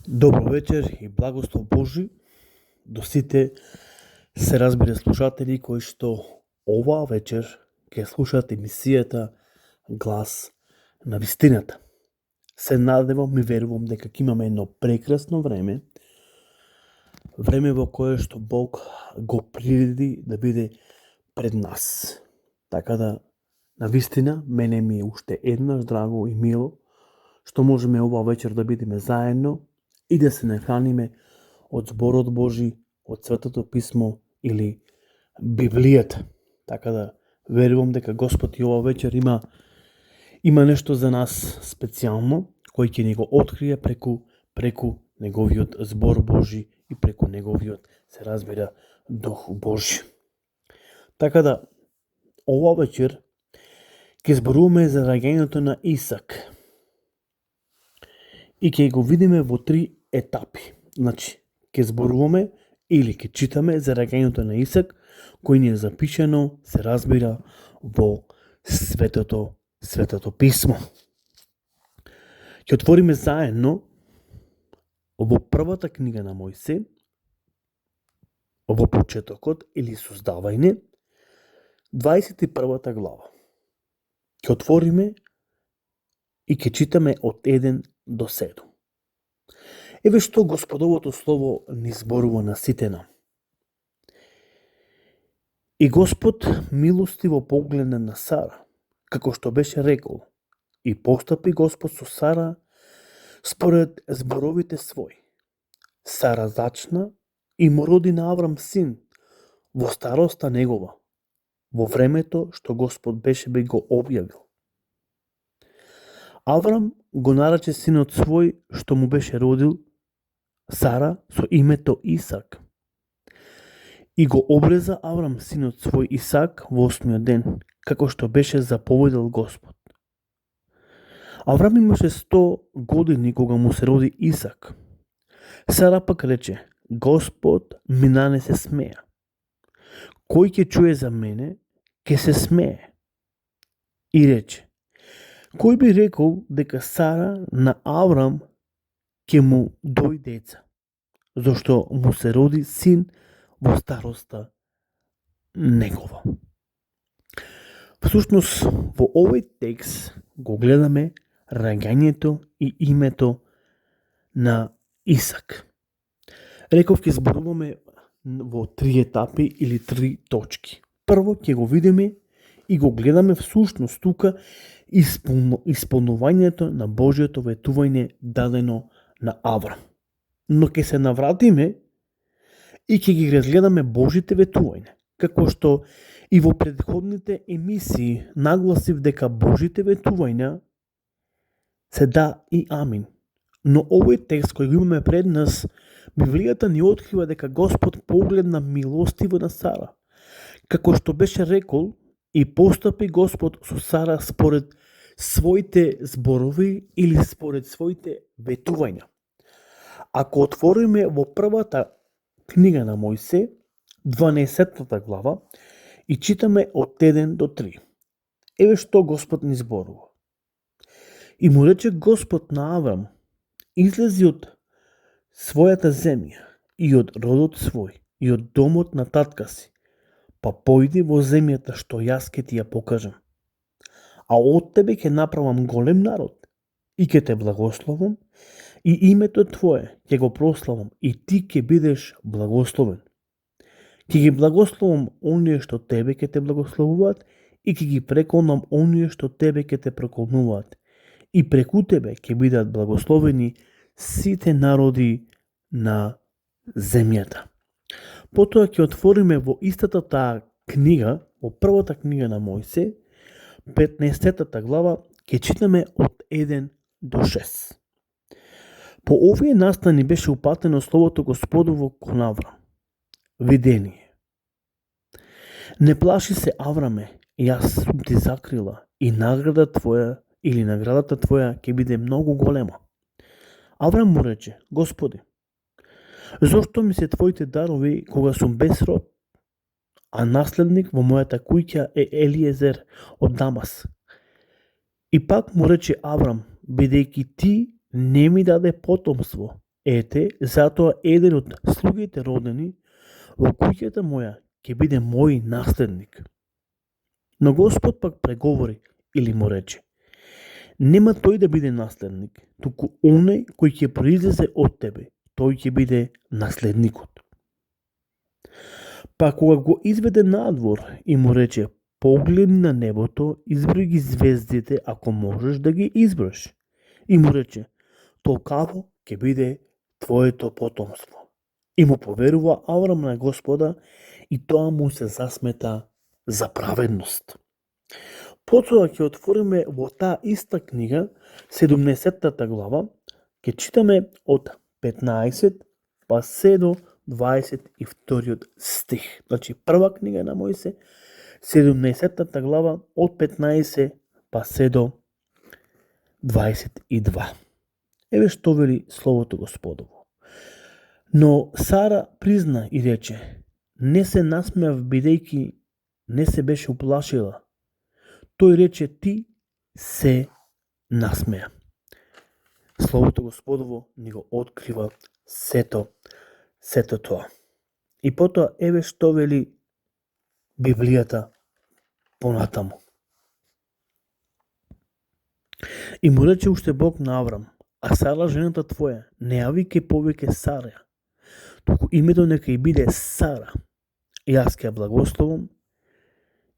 Добро вечер и благослов Божи до сите се разбира слушатели кои што оваа вечер ќе слушаат емисијата Глас на вистината. Се надевам и верувам дека ќе имаме едно прекрасно време во кое што Бог го приреди да биде пред нас. Така да, на вистина, мене ми е уште еднаш драго и мило што можеме оваа вечер да бидеме заедно и да се нахраниме од зборот Божи, од Светото писмо или Библијата. Така да верувам дека Господ и ова вечер има нешто за нас специјално кој ќе ни го открие преку неговиот збор Божи и преку неговиот, се разбира, Дух Божи. Така да ова вечер ќе зборуваме за раѓањето на Исак. И ќе го видиме во 3 етапи. Значи, ќе зборуваме или ќе читаме за раѓањето на Исак, кој ни е запишено, се разбира, во Светото писмо. Ќе отвориме заедно во првата книга на Мојсе, во почетокот или создавање, 21 глава. Ќе отвориме и ќе читаме од 1 до 7. Еве што Господовото слово ни зборува на сите нам. И Господ милостиво погледна на Сара, како што беше рекол, и постапи Господ со Сара според зборовите своји. Сара зачна и му роди на Аврам син во староста негова, во времето што Господ беше би го објавил. Аврам го нарече синот свој што му беше родил Сара со името Исак. И го обреза Аврам синот свој Исак во 8-миот ден, како што беше заповедал Господ. Аврам имаше 100 години кога му се роди Исак. Сара пак рече: Господ ми нанесе смеја. Кој ќе чуе за мене, ќе се смее. И рече: кој би рекол дека Сара на Аврам ќе му дој деца, зашто му се роди син во староста негова. Всушност, во овој текст го гледаме раѓањето и името на Исак. Реков ќе зборуваме во 3 етапи или 3 точки. Прво ќе го видиме и го гледаме всушност тука исполнувањето на Божјото ветување дадено на Аврам. Но ќе се навратиме и ќе ги разгледаме Божите ветувања, како што и во претходните емисии нагласив дека Божите ветувања се да и амин. Но овој текст кој го имаме пред нас, Библијата ни открива дека Господ погледна милостиво на Сара, како што беше рекол, и постапи Господ со Сара според своите зборови или според своите ветувања. Ако отвориме во првата книга на Мојсе, 12 глава, и читаме од 1 до 3. Еве што Господ ни зборува. И му рече Господ на Аврам: излези од својата земја и од родот свој и од домот на татка си, па појди во земјата што јас ќе ти ја покажам. А од тебе ќе направам голем народ и ќе те благословам и името твое ќе го прославам и ти ќе бидеш благословен. Ќе ги благословам оние што тебе ќе те благословуваат и ќе ги преколнам оние што тебе ќе те преколнуваат. И преку тебе ќе бидат благословени сите народи на земјата. Потоа ќе отвориме во истата таа книга, во првата книга на Мојсе, 15 глава, ќе читаме од 1 до 6. По овие настани беше упатено словото Господово кон Аврам. Видение. Не плаши се, Авраме, јас сум ти закрила и наградата твоја ќе биде многу голема. Аврам му рече: Господи, зошто ми се твоите дарови кога сум без род? А наследник во мојата куќа е Елиезер од Дамас. И пак му рече Аврам: бидејќи ти не ми даде потомство Ете, затоа еден од слугите родени во куќата моја ќе биде мој наследник. Но Господ пак преговори или му рече: нема тој да биде наследник, туку оној кој ќе произлезе од тебе, тој ќе биде наследникот. Па кога го изведе надвор и му рече: погледни на небото, изброј ги звездите ако можеш да ги изброиш. И му рече: толкаво ќе биде твоето потомство. И му поверува Аврам на Господа и тоа му се засмета за праведност. Потоа ќе отвориме во таа иста книга, 17-та глава, ќе читаме од 15 па се до 22 стих. Значи, прва книга на Мојсе, 17-та глава, од 15 па се до 22. Еве што вели Словото Господово. Но Сара призна и рече: не се насмеав бидејќи не се беше уплашила. Тој рече: ти се насмеа. Словото Господово ни го открива сето тоа. И потоа еве што вели Библијата понатаму. И му рече уште Бог на Аврам: а Сара, жената твоја, не ја викај повеќе Сара, туку името нека и биде Сара. Јас ќе ја благословам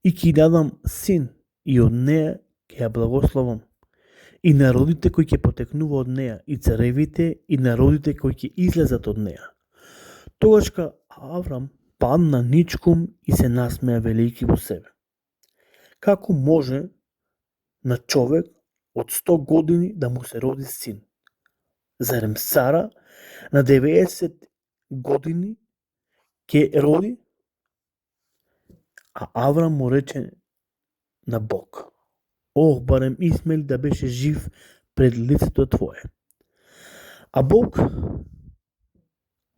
и ќе дадам син, и од неја ќе ја благословам. И народите кои ќе потекнува од неја, и царевите, и народите кои ќе излезат од неја. Тогашка Аврам падна ничком и се насмеа велики во себе. Како може на човек од 100 години да му се роди син? Зарем Сара на 90 години ќе роди? А Аврам му рече на Бог: ох, барем Исмаил да беше жив пред лицето твое. А Бог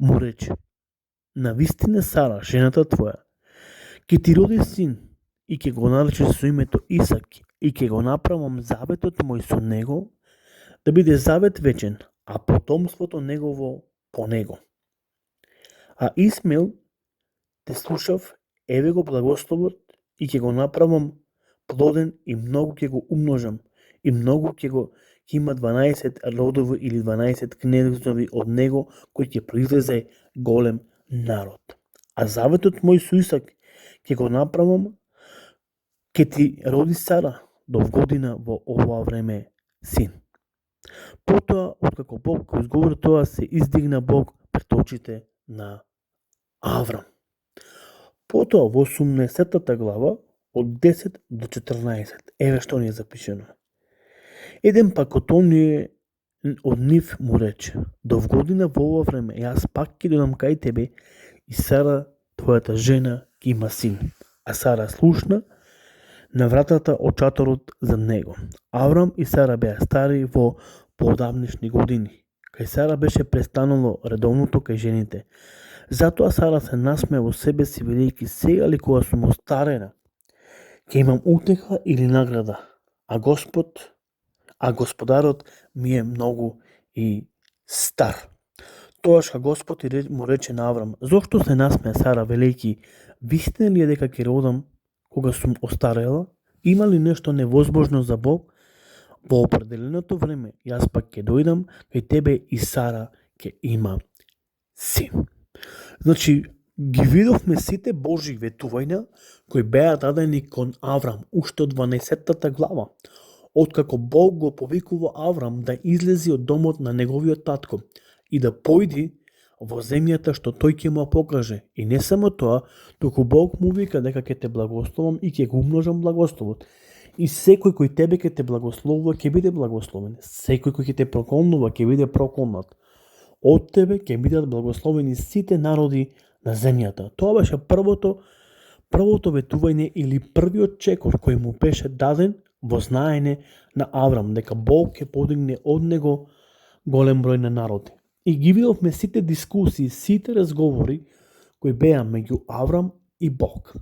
му рече: навистина Сара, жената твоја, ќе ти роди син и ќе го наречеш со името Исак и ќе го направам заветот мој со него да биде завет вечен, а потомството негово по него. А Исмаил те слушав, еве го благословот и ќе го направам плоден и многу ќе го умножам и многу ќе има 12 родови или 12 кнезови од него кој ќе произлезе голем народ. А заветот мој со Исак ќе го направам, ќе ти роди Сара до година во ова време син. Потоа, откако Бог го изговори тоа, се издигна Бог пред очите на Аврам. Потоа во 18-та глава од 10 до 14, еве што ни е запишено. Еден пак од оние од нив му рече: до година во ова време јас пак ќе додам кај тебе и Сара, твојата жена, ќе има син. А Сара слушна на вратата од чаторот за него. Аврам и Сара беа стари во поодамнешни години. Кај Сара беше престанало редовното кај жените. Затоа Сара се насмеа во себе си, велејќи: сега ли кога сум остарена, ќе имам утеха или награда, а Господарот ми е многу и стар. Тогаш Господ му рече на Аврам: зошто се насмеа Сара, велејќи: вистина ли е дека ќе родам кога сум остарела? Има ли нешто невозможно за Бог? Во определеното време јас пак ќе дојдам кај тебе и Сара ќе има син. Значи, ги видовме сите Божји ветувања кои беа дадени кон Аврам уште од 12-та глава. Откако Бог го повикува Аврам да излези од домот на неговиот татко и да појди во земјата што тој ќе му покаже. И не само тоа, туку Бог му вика дека ќе те благословам и ќе го умножам благословот. И секој кој тебе ќе те благословува ќе биде благословен. Секој кој ќе те проколнува ќе биде проколнат. Од тебе ќе бидат благословени сите народи на земјата. Тоа беше првото ветување или првиот чекор кој му беше даден во знаење на Аврам, дека Бог ќе подигне од него голем број на народи. И ги видовме сите дискусии, сите разговори кои беа меѓу Аврам и Бог.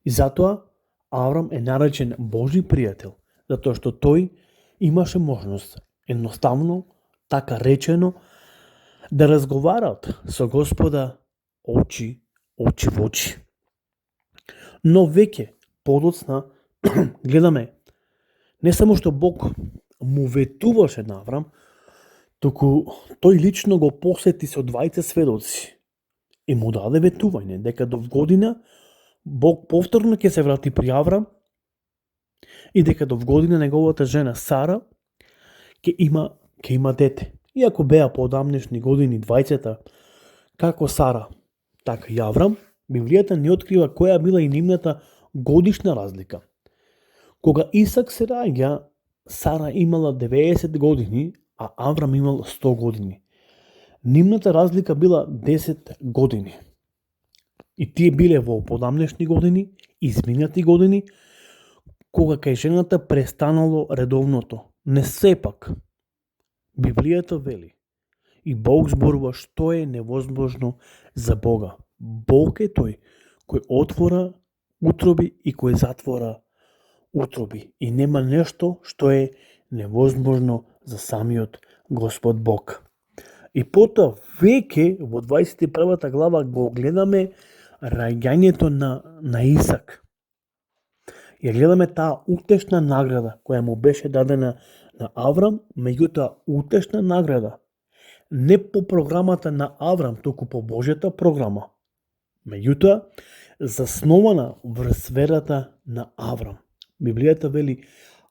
И затоа Аврам е наречен Божи пријател, затоа што тој имаше можност, едноставно, така речено, да разговараат со Господа очи во очи. Но веќе подоцна гледаме не само што Бог му ветуваше на Аврам, туку тој лично го посети со двајца сведоци и му даде ветување дека до година Бог повторно ќе се врати при Аврам и дека до година неговата жена Сара ќе има дете. Иако беа поодамнешни години двајцата, како Сара, така и Аврам, Библијата не открива која била и нивната годишна разлика. Кога Исак се раѓа, Сара имала 90 години, а Аврам имал 100 години. Нивната разлика била 10 години. И тие биле во подамнешни години, изминати години, кога кај жената престанало редовното. Не сепак, Библијата вели и Бог зборува што е невозможно за Бога. Бог е тој кој отвора утроби и кој затвора утроби. И нема нешто што е невозможно за самиот Господ Бог. И потоа веќе во 21 глава го гледаме раѓањето на Исак. Ја гледаме таа утешна награда која му беше дадена на Аврам, меѓутоа утешна награда не по програмата на Аврам, туку по Божјата програма. Меѓутоа заснована врз верата на Аврам. Библијата вели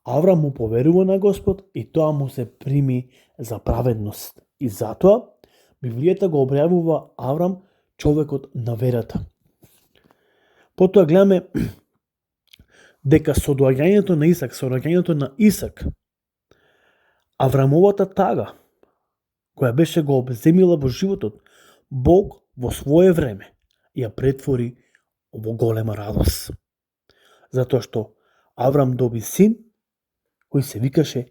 Аврам му поверува на Господ и тоа му се прими за праведност. И затоа Библијата го објавува Аврам човекот на верата. Потоа гледаме дека со доаѓањето на Исак, со раѓањето на Исак, Аврамовата тага, која беше го обземила во животот, Бог во свое време ја претвори во голема радост. Затоа што Аврам доби син, кој се викаше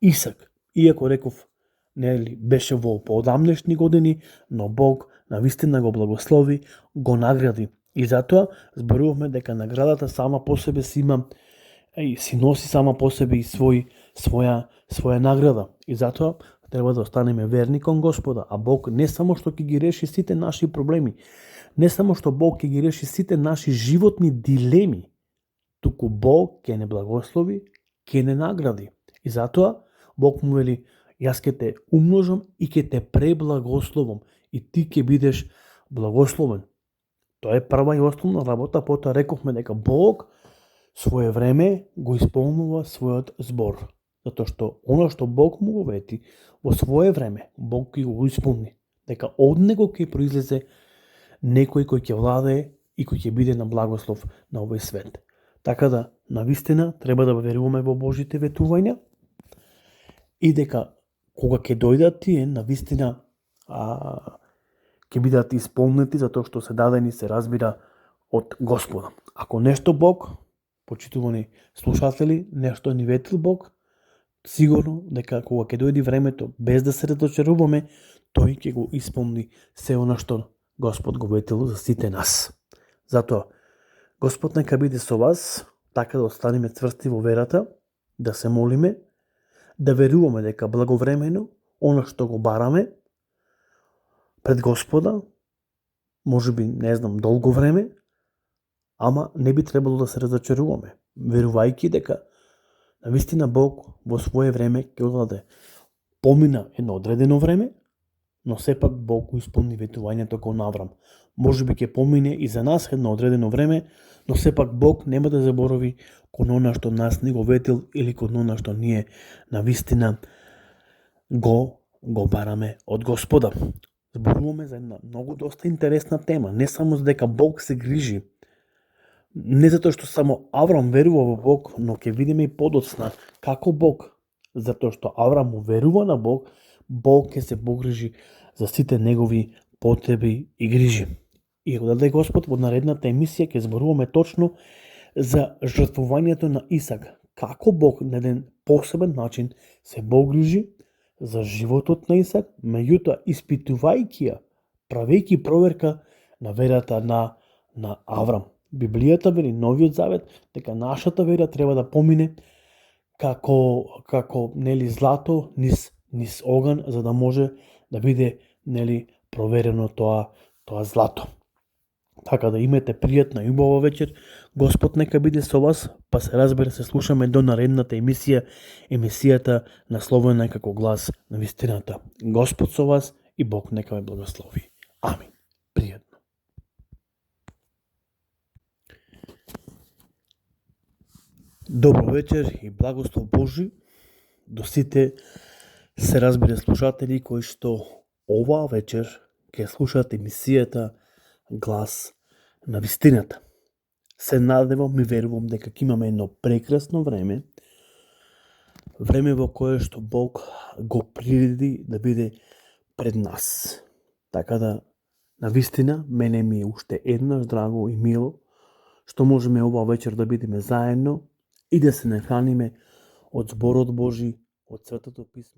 Исак. Иако реков, нели, беше во поодамнешни години, но Бог навистина го благослови, го награди. И затоа зборуваме дека наградата сама по себе си има и си носи сама по себе и своја награда. И затоа треба да останеме верни кон Господа, а Бог не само што ќе ги реши сите наши проблеми, не само што Бог ќе ги реши сите наши животни дилеми, туку Бог ќе не благослови, ќе не награди. И затоа Бог му вели, јас ќе те умножам и ќе те преблагословам и ти ќе бидеш благословен. Тоа е прва и основна работа, потоа рековме дека Бог свое време го исполнува својот збор. Затоа што оно што Бог му го вети, во свое време Бог ќе го исполни. Дека од него ќе произлезе некој кој ќе владее и кој ќе биде на благослов на овој свет. Така да, навистина, треба да веруваме во Божите ветувања и дека кога ќе дојдат тие, навистина ќе бидат исполнети затоа што се дадени, се разбира, од Господа. Ако нешто Бог, почитувани слушатели, нешто ни ветил Бог, сигурно дека кога ќе дојде времето, без да се разочаруваме, тој ќе го исполни се она што Господ го ветил за сите нас. Затоа, Господ нека биде со вас, така да останеме цврсти во верата, да се молиме, да веруваме дека благовремено, она што го бараме пред Господа, може би, не знам, долго време, ама не би требало да се разочаруваме, верувајќи дека навистина Бог во свое време ќе одаде. Помина едно одредено време, но сепак Бог го исполни ветувањето кон Аврам. Може би ќе помине и за нас едно одредено време, но сепак Бог нема да заборови кон она што нас не го ветил или кон она што ние навистина го бараме од Господа. Зборуваме за една многу доста интересна тема. Не само за дека Бог се грижи, не затоа што само Аврам верува во Бог, но ќе видиме и подоцна како Бог, затоа што Аврам му верува на Бог, Бог ќе се погрижи за сите негови потреби и грижи. И ако даде Господ, во наредната емисија ќе зборуваме точно за жртвувањето на Исак. Како Бог на еден посебен начин се погрижи за животот на Исак, меѓутоа испитувајќи ја, правејќи проверка на верата на Аврам. Библијата вели, Новиот Завет, дека нашата вера треба да помине како нели злато низ оган, за да може да биде нели, проверено тоа злато. Така да имате пријатна и убава вечер. Господ нека биде со вас, па се разбира се слушаме до наредната емисијата насловена како Глас на вистината. Господ со вас и Бог нека ве благослови. Амин. Пријатно. Добро вечер и благослов Божи до сите се разбира слушатели кои што оваа вечер ќе слушаат емисијата Глас на вистината. Се надевам и верувам дека ќе имаме едно прекрасно време во кое што Бог го приреди да биде пред нас. Така да, на вистина, мене ми е уште еднаш драго и мило што можеме оваа вечер да бидеме заедно и да се нахраниме од зборот Божи, од Светото писмо.